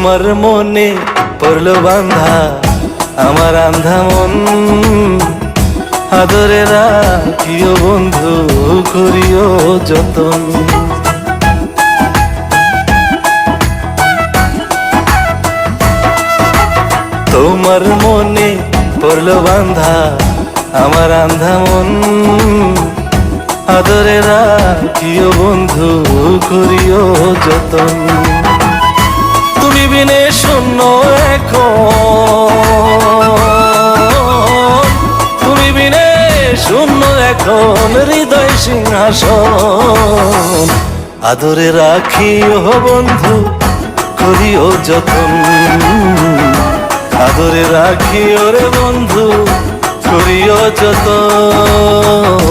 তোমার মনে পড়লো বান্ধা আমার আন্ধা মন, আদরে রাখিও বন্ধু করিও যতন। তোমার মনে পড়লো বান্ধা আমার আন্ধা মন, আদরে রাখিও বন্ধু করিও যতন। তুমি বিনে শূন্য এখন, তুমি বিনে শূন্য এখন হৃদয় সিংহাসন, আদরে রাখিও বন্ধু করিও যতন, আদরে রাখিও রে বন্ধু করিও যতন।